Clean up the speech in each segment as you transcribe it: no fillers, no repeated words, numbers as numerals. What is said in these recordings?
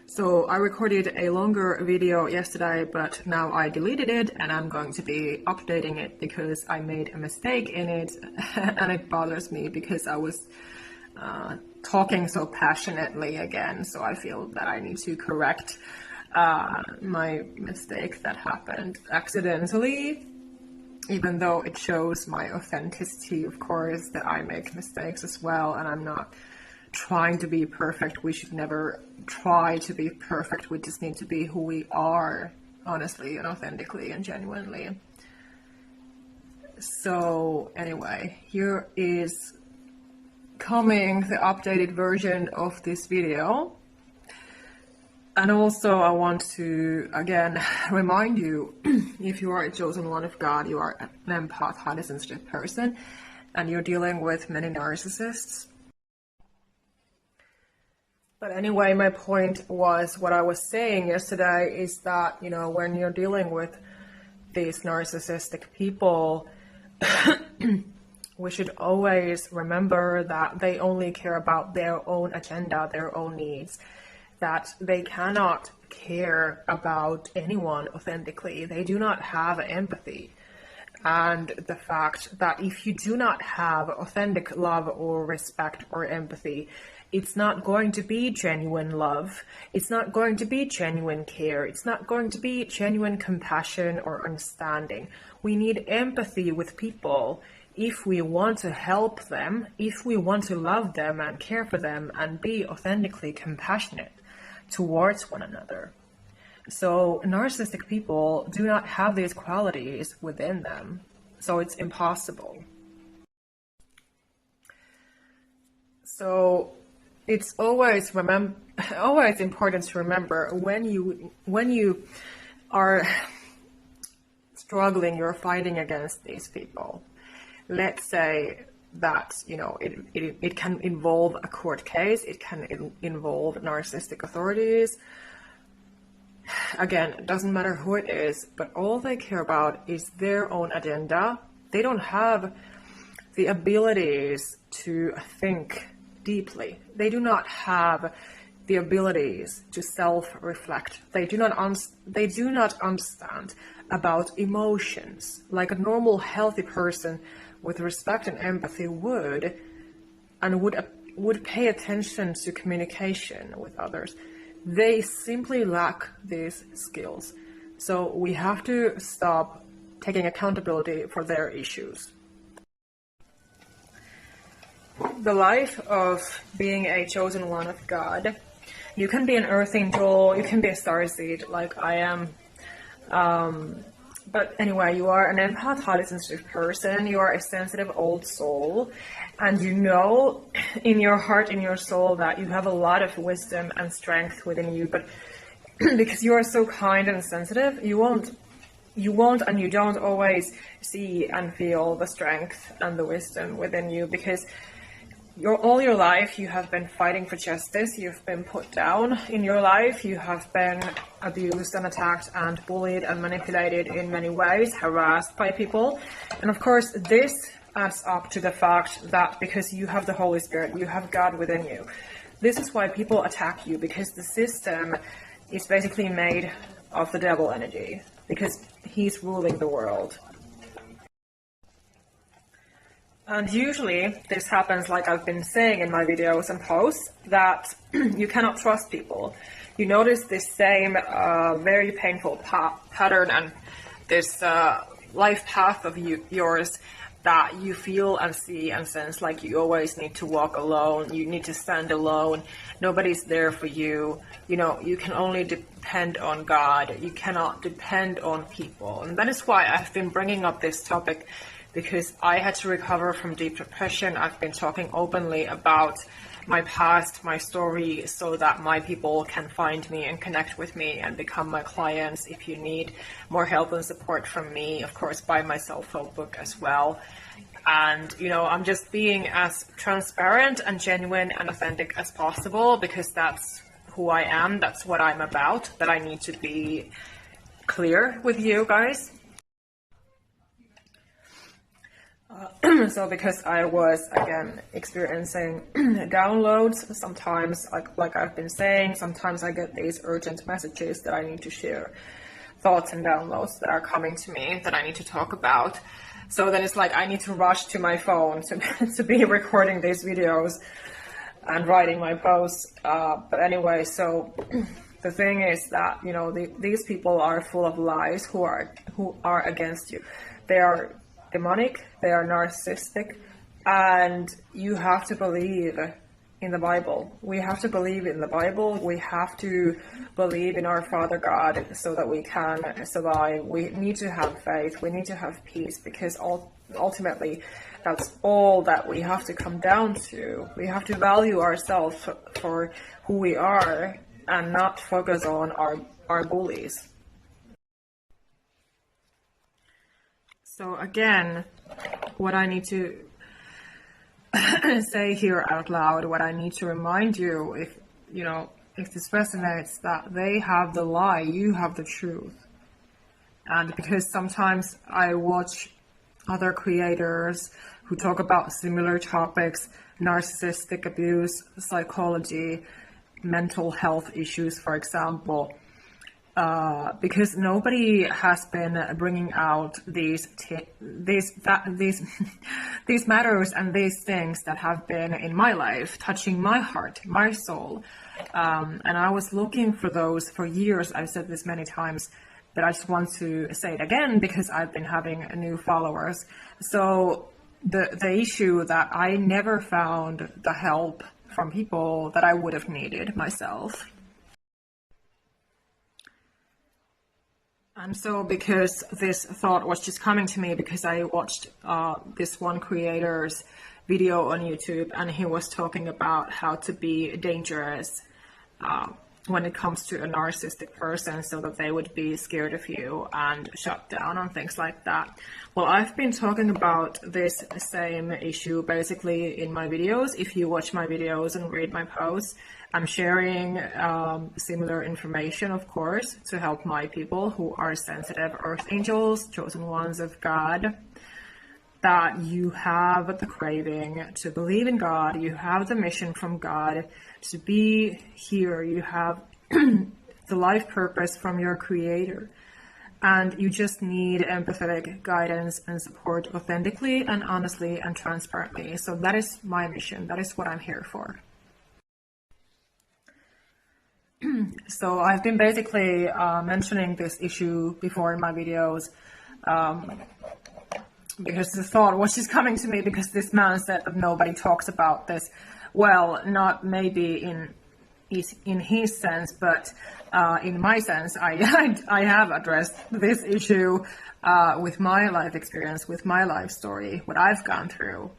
So I recorded a longer video yesterday, but now I deleted it and I'm going to be updating it because I made a mistake in it and it bothers me because I was talking so passionately again. So I feel that I need to correct my mistake that happened accidentally, even though it shows my authenticity, of course, that I make mistakes as well, and I'm not trying to be perfect. We should never try to be perfect. We just need to be who we are, honestly and authentically and genuinely. So anyway, here is coming the updated version of this video. And also I want to again remind you, if you are a chosen one of God, you are an empath, highly sensitive person, and you're dealing with many narcissists. But anyway, my point was, what I was saying yesterday is that, you know, when you're dealing with these narcissistic people, we should always remember that they only care about their own agenda, their own needs, that they cannot care about anyone authentically. They do not have empathy. And the fact that if you do not have authentic love or respect or empathy, it's not going to be genuine love. It's not going to be genuine care. It's not going to be genuine compassion or understanding. We need empathy with people if we want to help them, if we want to love them and care for them and be authentically compassionate towards one another. So narcissistic people do not have these qualities within them. So it's impossible. So it's always important to remember when you are struggling, you're fighting against these people. Let's say that, you know, it can involve a court case, it can involve narcissistic authorities. Again, it doesn't matter who it is, but all they care about is their own agenda. They don't have the abilities to think deeply. They do not have the abilities to self-reflect. They do not understand about emotions like a normal, healthy person with respect and empathy would pay attention to communication with others. They simply lack these skills. So we have to stop taking accountability for their issues. The life of being a chosen one of God. You can be an earth angel, you can be a starseed like I am. But anyway, you are an empath, highly sensitive person. You are a sensitive old soul. And you know in your heart, in your soul, that you have a lot of wisdom and strength within you. But because you are so kind and sensitive, you won't and you don't always see and feel the strength and the wisdom within you, because all your life you have been fighting for justice. You've been put down in your life. You have been abused and attacked and bullied and manipulated in many ways, harassed by people. And of course, this adds up to the fact that because you have the Holy Spirit, you have God within you. This is why people attack you, because the system is basically made of the devil energy, because he's ruling the world. And usually this happens, like I've been saying in my videos and posts, that you cannot trust people. You notice this same very painful pattern and this life path of yours that you feel and see and sense like you always need to walk alone, you need to stand alone, nobody's there for you. You know, you can only depend on God, you cannot depend on people. And that is why I've been bringing up this topic, because I had to recover from deep depression. I've been talking openly about my past, my story, so that my people can find me and connect with me and become my clients. If you need more help and support from me, of course, buy my self-help book as well. And, you know, I'm just being as transparent and genuine and authentic as possible, because that's who I am, that's what I'm about, that I need to be clear with you guys. So because I was again experiencing downloads, sometimes like I've been saying, sometimes I get these urgent messages that I need to share, thoughts and downloads that are coming to me that I need to talk about. So then it's like I need to rush to my phone to be recording these videos and writing my posts. But anyway, so the thing is that, you know, these people are full of lies who are against you. They are demonic, they are narcissistic, and you have to believe in the Bible. We have to believe in the Bible. We have to believe in our Father God so that we can survive. We need to have faith. We need to have peace, because ultimately that's all that we have to come down to. We have to value ourselves for who we are and not focus on our bullies. So again, what I need to say here out loud, what I need to remind you, if this resonates, that they have the lie, you have the truth. And because sometimes I watch other creators who talk about similar topics, narcissistic abuse, psychology, mental health issues, for example, because nobody has been bringing out these matters and these things that have been in my life, touching my heart, my soul. And I was looking for those for years. I've said this many times, but I just want to say it again because I've been having new followers. So the issue that I never found the help from people that I would have needed myself. And so because this thought was just coming to me because I watched this one creator's video on YouTube, and he was talking about how to be dangerous when it comes to a narcissistic person, so that they would be scared of you and shut down and things like that. Well, I've been talking about this same issue basically in my videos. If you watch my videos and read my posts, I'm sharing similar information, of course, to help my people who are sensitive earth angels, chosen ones of God, that you have the craving to believe in God, you have the mission from God to be here, you have the life purpose from your Creator, and you just need empathetic guidance and support authentically and honestly and transparently. So that is my mission. That is what I'm here for. So I've been basically mentioning this issue before in my videos because the thought was just coming to me because this man said that nobody talks about this. Well, not maybe in his sense, but in my sense, I have addressed this issue with my life experience, with my life story, what I've gone through.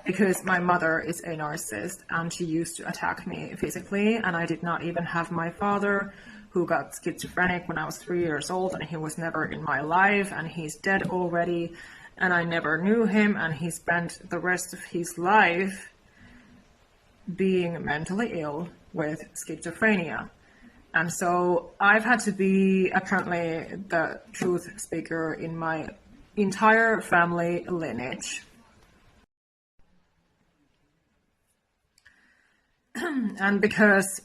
Because my mother is a narcissist and she used to attack me physically, and I did not even have my father, who got schizophrenic when I was 3 years old, and he was never in my life, and he's dead already, and I never knew him, and he spent the rest of his life being mentally ill with schizophrenia. And so I've had to be apparently the truth speaker in my entire family lineage. And because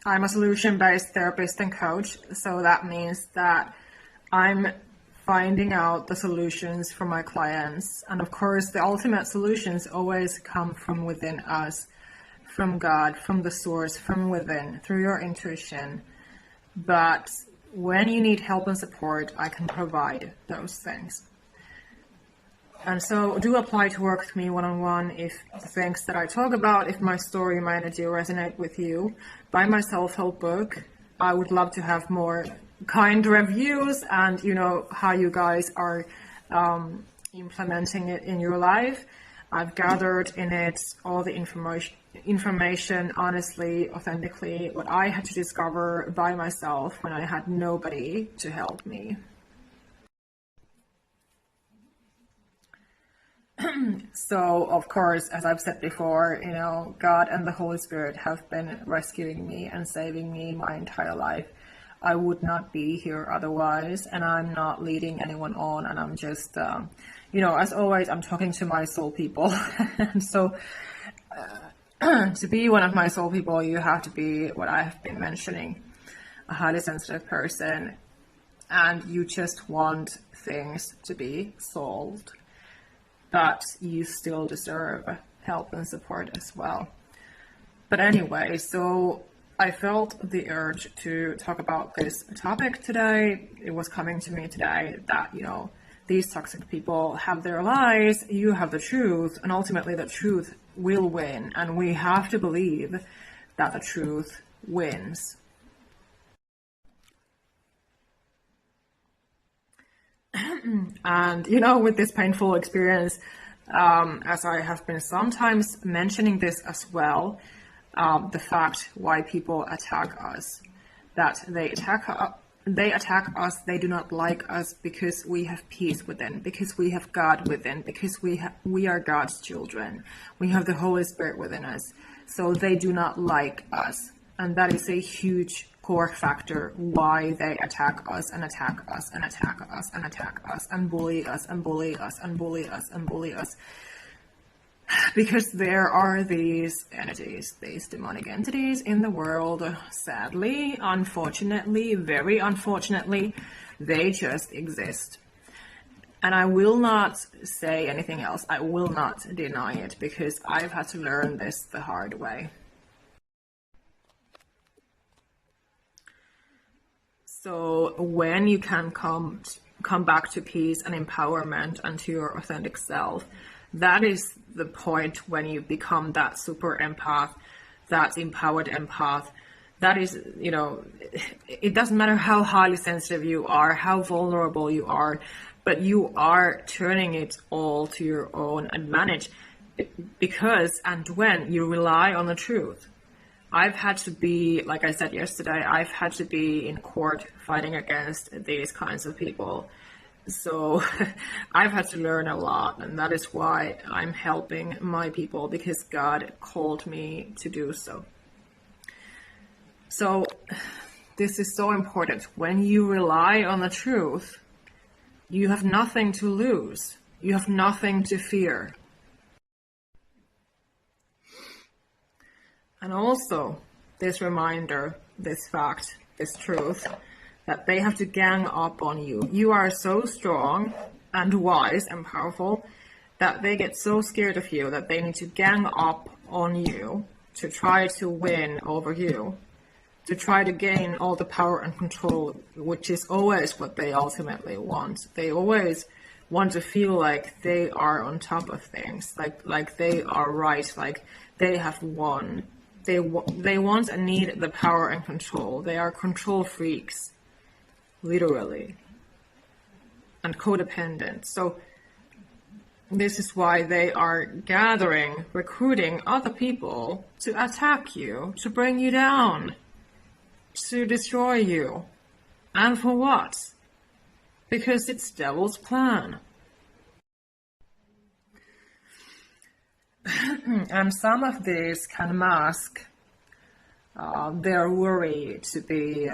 I'm a solution-based therapist and coach, so that means that I'm finding out the solutions for my clients. And of course, the ultimate solutions always come from within us, from God, from the source, from within, through your intuition. But when you need help and support, I can provide those things. And so do apply to work with me one-on-one if the things that I talk about, if my story, my energy resonate with you. Buy my self-help book. I would love to have more kind reviews and, how you guys are implementing it in your life. I've gathered in it all the information honestly, authentically, what I had to discover by myself when I had nobody to help me. So, of course, as I've said before, God and the Holy Spirit have been rescuing me and saving me my entire life. I would not be here otherwise, and I'm not leading anyone on, and I'm just, as always, I'm talking to my soul people. And so to be one of my soul people, you have to be what I have been mentioning, a highly sensitive person, and you just want things to be solved, but you still deserve help and support as well. But anyway, so I felt the urge to talk about this topic today. It was coming to me today that, these toxic people have their lies, you have the truth, and ultimately the truth will win. And we have to believe that the truth wins. And, with this painful experience, as I have been sometimes mentioning this as well, the fact why people attack us, that they attack us, they do not like us because we have peace within, because we have God within, because we are God's children. We have the Holy Spirit within us. So they do not like us. And that is a huge core factor why they attack us and attack us and attack us and attack us and bully us and bully us and bully us and bully us. Because there are these entities, these demonic entities in the world, sadly, unfortunately, very unfortunately, they just exist. And I will not say anything else. I will not deny it, because I've had to learn this the hard way. So when you can come back to peace and empowerment and to your authentic self, that is the point when you become that super empath, that empowered empath. That is, it doesn't matter how highly sensitive you are, how vulnerable you are, but you are turning it all to your own advantage, because and when you rely on the truth. I've had to be, like I said yesterday, I've had to be in court fighting against these kinds of people. So I've had to learn a lot, and that is why I'm helping my people, because God called me to do so. So this is so important. When you rely on the truth, you have nothing to lose. You have nothing to fear. And also this reminder, this fact, this truth, that they have to gang up on you. You are so strong and wise and powerful that they get so scared of you that they need to gang up on you to try to win over you, to try to gain all the power and control, which is always what they ultimately want. They always want to feel like they are on top of things, like they are right, like they have won. They want and need the power and control. They are control freaks. Literally, and codependent. So this is why they are recruiting other people to attack you, to bring you down, to destroy you. And for what? Because it's devil's plan. And some of these can mask their worry to be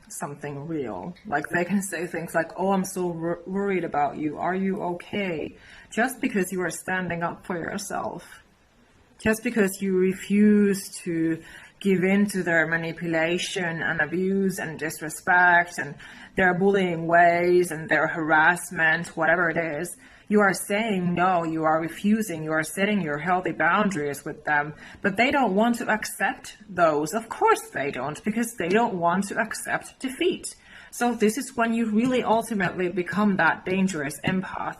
something real. Like they can say things like, oh, I'm so worried about you. Are you okay? Just because you are standing up for yourself. Just because you refuse to give in to their manipulation and abuse and disrespect and their bullying ways and their harassment, whatever it is. You are saying no, you are refusing, you are setting your healthy boundaries with them, but they don't want to accept those. Of course they don't, because they don't want to accept defeat. So this is when you really ultimately become that dangerous empath,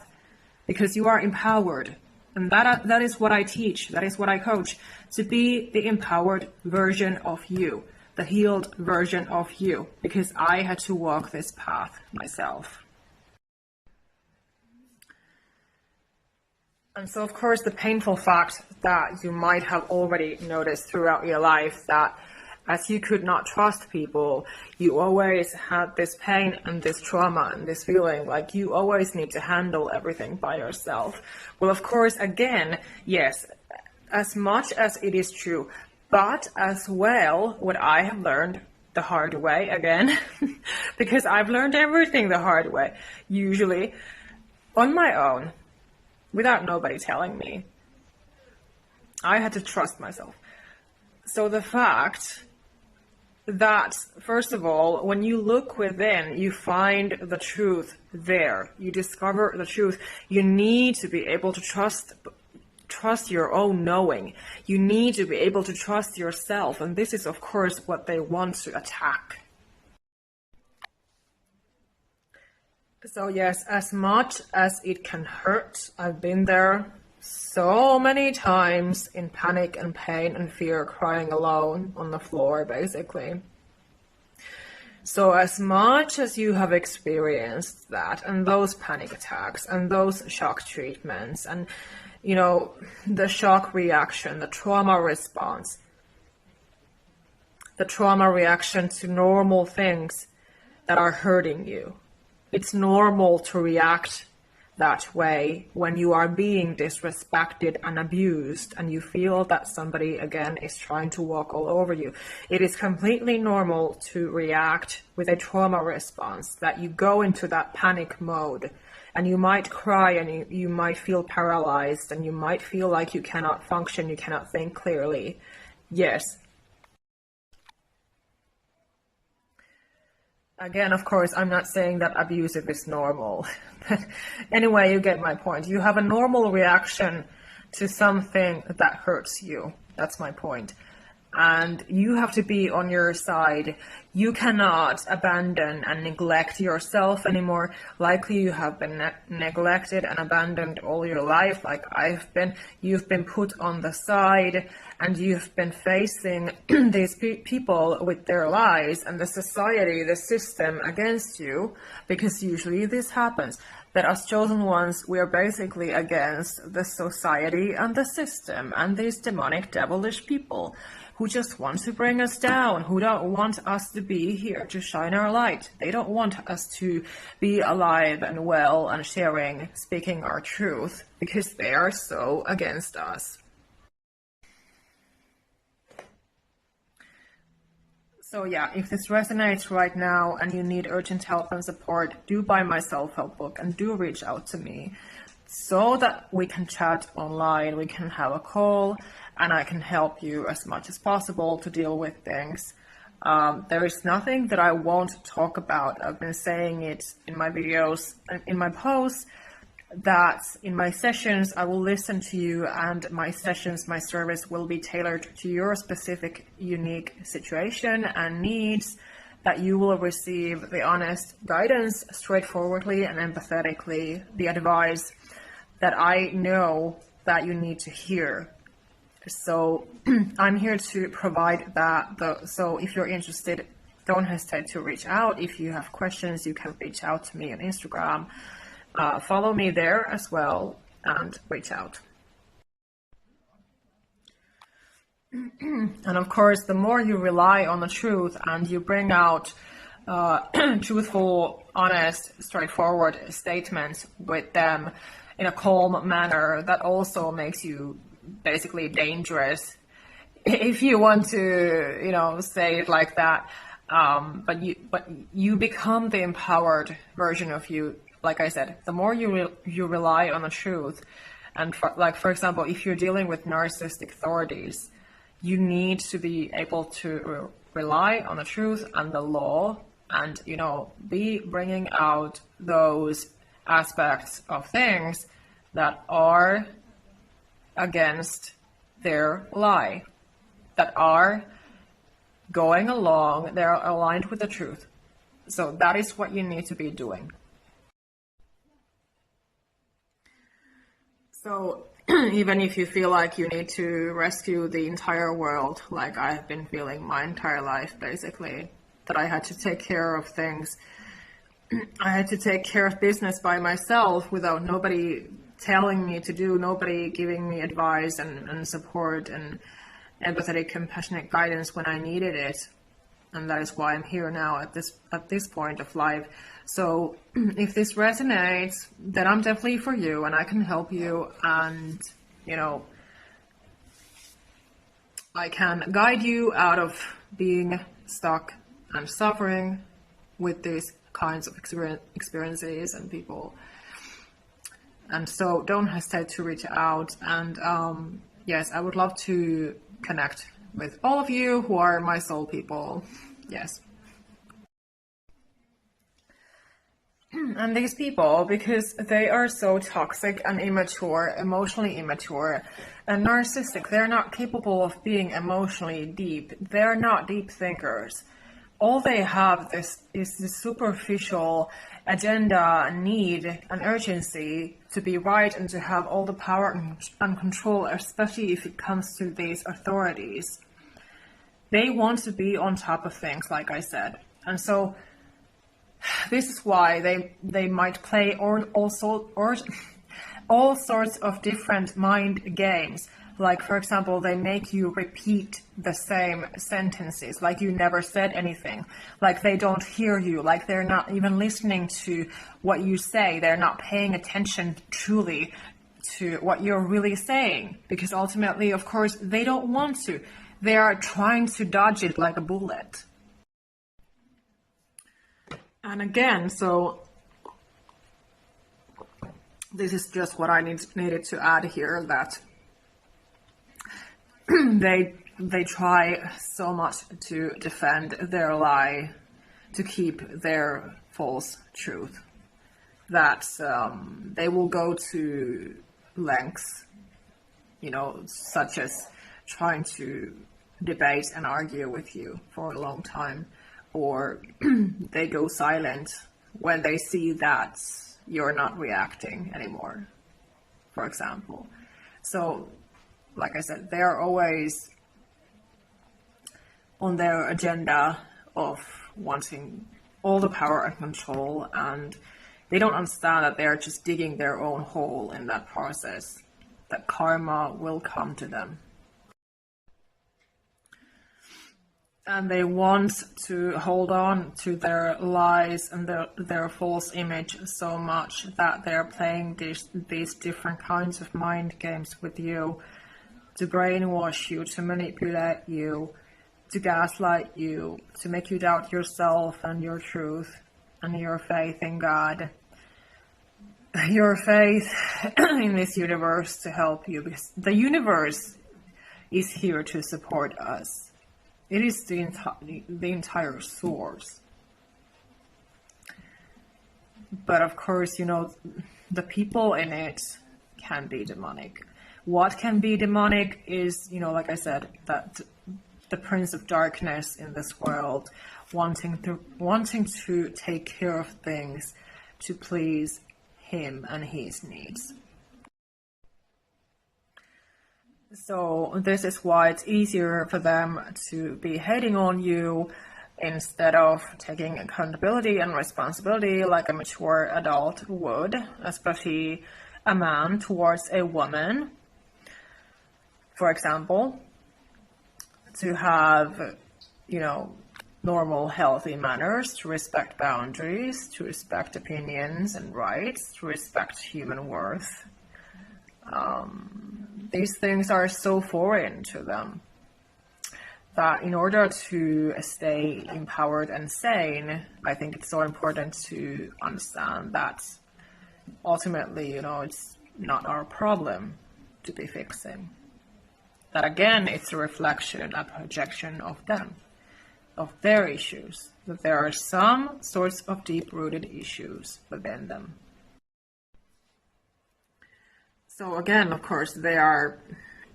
because you are empowered. And that is what I teach, that is what I coach, to be the empowered version of you, the healed version of you, because I had to walk this path myself. And so, of course, the painful fact that you might have already noticed throughout your life, that as you could not trust people, you always had this pain and this trauma and this feeling like you always need to handle everything by yourself. Well, of course, again, yes, as much as it is true, but as well, what I have learned the hard way again, because I've learned everything the hard way, usually on my own, without nobody telling me. I had to trust myself. So the fact that, first of all, when you look within, you find the truth there. You discover the truth. You need to be able to trust your own knowing. You need to be able to trust yourself. And this is, of course, what they want to attack. So yes, as much as it can hurt, I've been there so many times in panic and pain and fear, crying alone on the floor, basically. So as much as you have experienced that, and those panic attacks, and those shock treatments, and, you know, the shock reaction, the trauma response, the trauma reaction to normal things that are hurting you. It's normal to react that way when you are being disrespected and abused and you feel that somebody again is trying to walk all over you. It is completely normal to react with a trauma response, that you go into that panic mode and you might cry and you might feel paralyzed and you might feel like you cannot function, you cannot think clearly. Yes. Again, of course, I'm not saying that abusive is normal, but anyway, you get my point. You have a normal reaction to something that hurts you. That's my point. And you have to be on your side. You cannot abandon and neglect yourself anymore. Likely you have been neglected and abandoned all your life, like I've been. You've been put on the side and you've been facing these people with their lies and the society, the system against you, because usually this happens. That as chosen ones, we are basically against the society and the system and these demonic, devilish people who just want to bring us down, who don't want us to be here to shine our light. They don't want us to be alive and well and sharing, speaking our truth, because they are so against us. So yeah, if this resonates right now and you need urgent help and support, do buy my self-help book and do reach out to me so that we can chat online, we can have a call, and I can help you as much as possible to deal with things. There is nothing that I won't talk about. I've been saying it in my videos and in my posts, that in my sessions I will listen to you, and my sessions, my service will be tailored to your specific unique situation and needs, that you will receive the honest guidance straightforwardly and empathetically, the advice that I know that you need to hear. So I'm here to provide that. So if you're interested, don't hesitate to reach out. If you have questions, you can reach out to me on Instagram. Follow me there as well and reach out. And of course, the more you rely on the truth and you bring out truthful, honest, straightforward statements with them in a calm manner, that also makes you basically dangerous, if you want to, you know, say it like that. But you become the empowered version of you. Like I said, the more you rely on the truth, and for example, if you're dealing with narcissistic authorities, you need to be able to rely on the truth and the law, and, you know, be bringing out those aspects of things that are against their lie, that are going along, they're aligned with the truth. So that is what you need to be doing. So even if you feel like you need to rescue the entire world, like I've been feeling my entire life, basically, that I had to take care of things, I had to take care of business by myself without nobody telling me to do, nobody giving me advice and support and empathetic, compassionate guidance when I needed it. And that is why I'm here now at this point of life. So if this resonates, then I'm definitely for you, and I can help you, and, you know, I can guide you out of being stuck and suffering with these kinds of experiences and people. And so don't hesitate to reach out. And yes, I would love to connect with all of you who are my soul people. Yes. And these people, because they are so toxic and immature, emotionally immature and narcissistic, they're not capable of being emotionally deep. They're not deep thinkers. All they have is this superficial agenda, need, and urgency to be right and to have all the power and control, especially if it comes to these authorities. They want to be on top of things, like I said. And so this is why they might play all sorts of different mind games. Like, for example, they make you repeat the same sentences, like you never said anything, like they don't hear you, like they're not even listening to what you say. They're not paying attention truly to what you're really saying, because ultimately, of course, they don't want to. They are trying to dodge it like a bullet. And again, so this is just what I needed to add here, that they try so much to defend their lie, to keep their false truth, that they will go to lengths, such as trying to debate and argue with you for a long time, or they go silent when they see that you're not reacting anymore, for example. So, like I said, they're always on their agenda of wanting all the power and control, and they don't understand that they're just digging their own hole in that process, that karma will come to them. And they want to hold on to their lies and their false image so much that they're playing these different kinds of mind games with you, to brainwash you, to manipulate you, to gaslight you, to make you doubt yourself and your truth and your faith in God, your faith in this universe to help you, because the universe is here to support us. It is the entire source. But of course, the people in it can be demonic. What can be demonic is, like I said, that the Prince of Darkness in this world, wanting to take care of things to please him and his needs. So this is why it's easier for them to be hating on you instead of taking accountability and responsibility like a mature adult would, especially a man towards a woman. For example, to have, normal, healthy manners, to respect boundaries, to respect opinions and rights, to respect human worth. These things are so foreign to them that in order to stay empowered and sane, I think it's so important to understand that ultimately, it's not our problem to be fixing. That again, it's a reflection, a projection of them, of their issues, that there are some sorts of deep-rooted issues within them. So again, of course, they are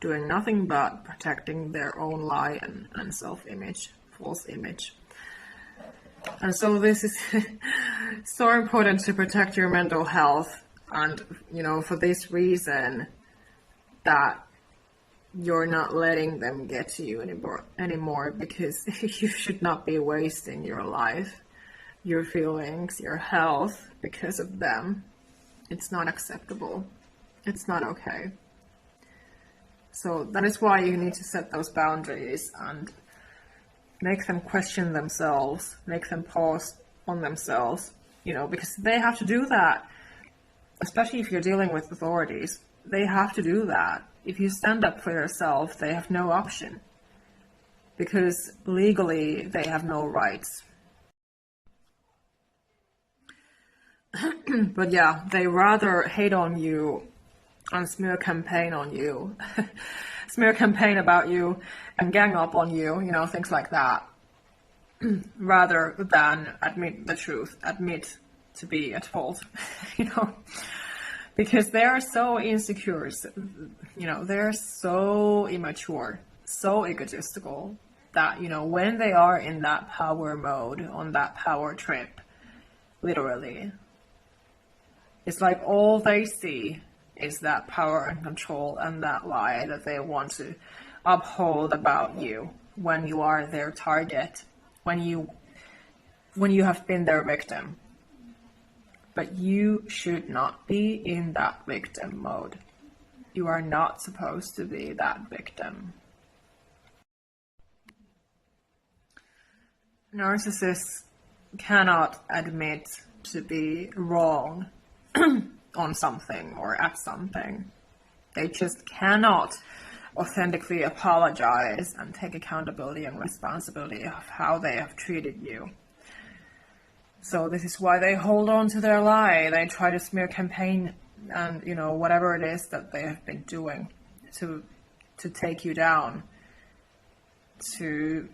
doing nothing but protecting their own lie and self-image, false image. And so this is so important to protect your mental health. And, for this reason, that you're not letting them get to you anymore, because you should not be wasting your life, your feelings, your health because of them. It's not acceptable. It's not okay. So that is why you need to set those boundaries and make them question themselves, make them pause on themselves, because they have to do that. Especially if you're dealing with authorities, they have to do that. If you stand up for yourself, they have no option, because legally they have no rights But yeah, they rather hate on you and smear campaign on you, smear campaign about you and gang up on you, you know, things like that, rather than admit the truth, admit to be at fault, you know, because they are so insecure, you know, they're so immature, so egotistical that, you know, when they are in that power mode, on that power trip, literally, it's like all they see is that power and control and that lie that they want to uphold about you when you are their target, when you have been their victim. But you should not be in that victim mode. You are not supposed to be that victim. Narcissists cannot admit to be wrong on something or at something. They just cannot authentically apologize and take accountability and responsibility of how they have treated you. So this is why they hold on to their lie. They try to smear campaign and, you know, whatever it is that they have been doing to take you down, to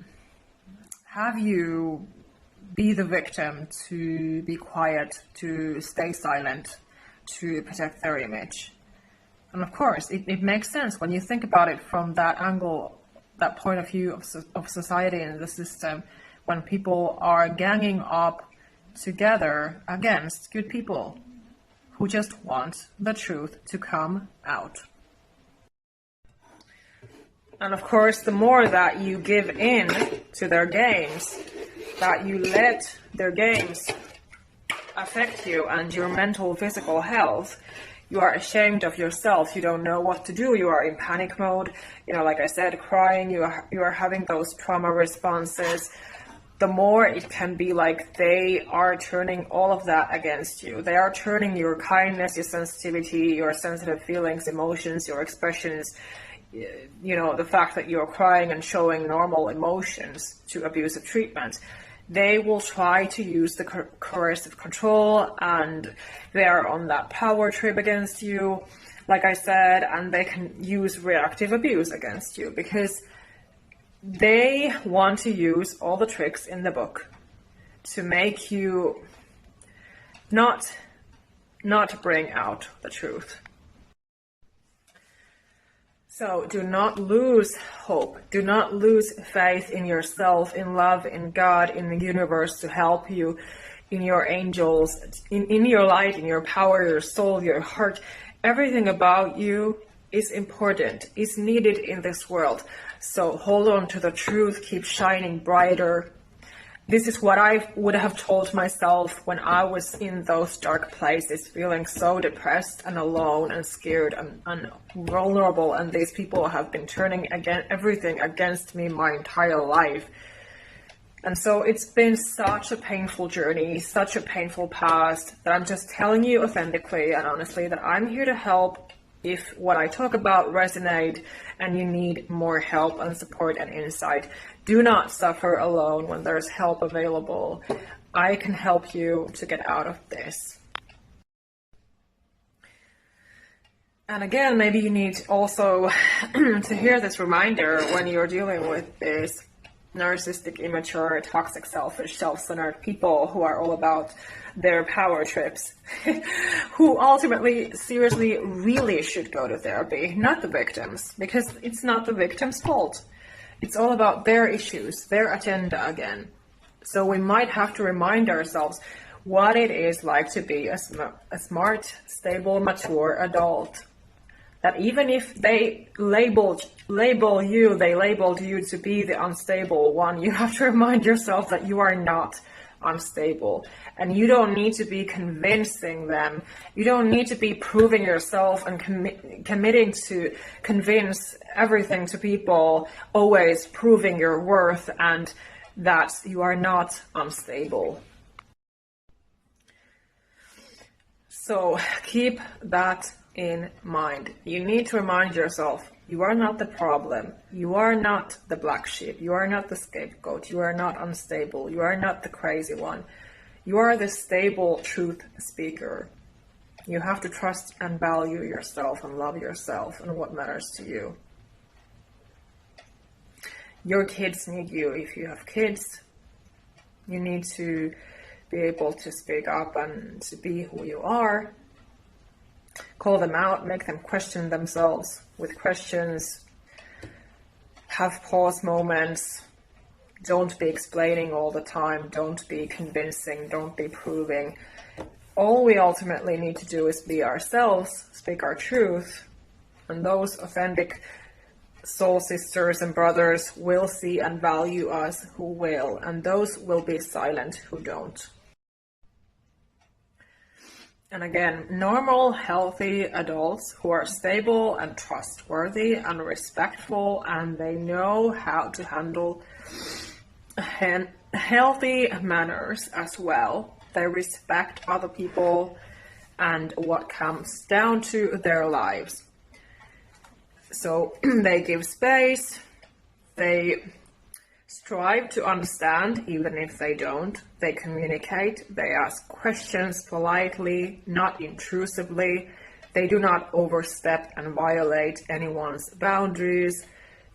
have you be the victim, to be quiet, to stay silent, to protect their image. And of course, it makes sense when you think about it from that angle, that point of view of society and the system, when people are ganging up together against good people who just want the truth to come out. And of course, the more that you give in to their games, that you let their games affect you and your mental, physical health, you are ashamed of yourself. You don't know what to do. You are in panic mode. You know, like I said, crying. You are having those trauma responses. The more it can be like they are turning all of that against you. They are turning your kindness, your sensitivity, your sensitive feelings, emotions, your expressions, you know, the fact that you're crying and showing normal emotions to abusive treatment. They will try to use the coercive control, and they are on that power trip against you, like I said, and they can use reactive abuse against you because they want to use all the tricks in the book to make you not bring out the truth. So do not lose hope. Do not lose faith in yourself, in love, in God, in the universe to help you, in your angels, in your light, in your power, your soul, your heart. Everything about you is important, is needed in this world. So hold on to the truth, keep shining brighter. This is what I would have told myself when I was in those dark places, feeling so depressed and alone and scared and vulnerable. And these people have been turning everything against me my entire life. And so it's been such a painful journey, such a painful past, that I'm just telling you authentically and honestly that I'm here to help if what I talk about resonate and you need more help and support and insight. Do not suffer alone when there's help available. I can help you to get out of this. And again, maybe you need also to hear this reminder when you're dealing with this narcissistic, immature, toxic, selfish, self-centered people who are all about their power trips, who ultimately, seriously, really should go to therapy, not the victims, because it's not the victim's fault. It's all about their issues, their agenda again. So we might have to remind ourselves what it is like to be a smart, stable, mature adult. That even if they labeled you to be the unstable one, you have to remind yourself that you are not unstable. And you don't need to be convincing them. You don't need to be proving yourself and committing to convince everything to people, always proving your worth and that you are not unstable. So keep that in mind. You need to remind yourself, you are not the problem. You are not the black sheep. You are not the scapegoat. You are not unstable. You are not the crazy one. You are the stable truth speaker. You have to trust and value yourself and love yourself and what matters to you. Your kids need you. If you have kids, you need to be able to speak up and to be who you are. Call them out, make them question themselves with questions. Have pause moments. Don't be explaining all the time. Don't be convincing. Don't be proving. All we ultimately need to do is be ourselves, speak our truth, and those authentic soul sisters and brothers will see and value us who will, and those will be silent who don't. And again, normal, healthy adults who are stable and trustworthy and respectful, and they know how to handle healthy manners as well. They respect other people and what comes down to their lives. So they give space, they strive to understand even if they don't, they communicate, they ask questions politely, not intrusively, they do not overstep and violate anyone's boundaries,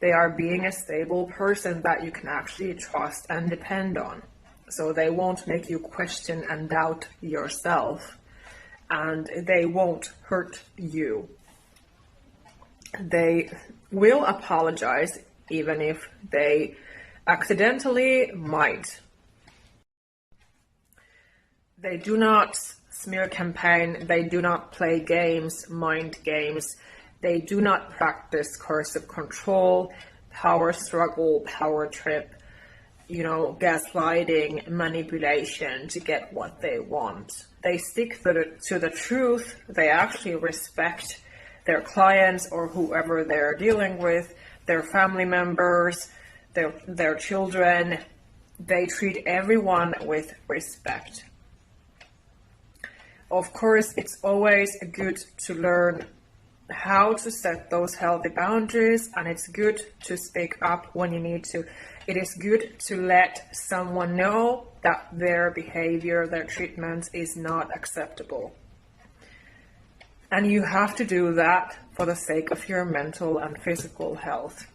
they are being a stable person that you can actually trust and depend on. So they won't make you question and doubt yourself, and they won't hurt you. They will apologize even if they accidentally might. They do not smear campaign, they do not play games, mind games, they do not practice coercive control, power struggle, power trip, gaslighting, manipulation to get what they want. They stick to the truth, they actually respect their clients or whoever they're dealing with, their family members, their children. They treat everyone with respect. Of course, it's always good to learn how to set those healthy boundaries, and it's good to speak up when you need to. It is good to let someone know that their behavior, their treatment is not acceptable. And you have to do that for the sake of your mental and physical health.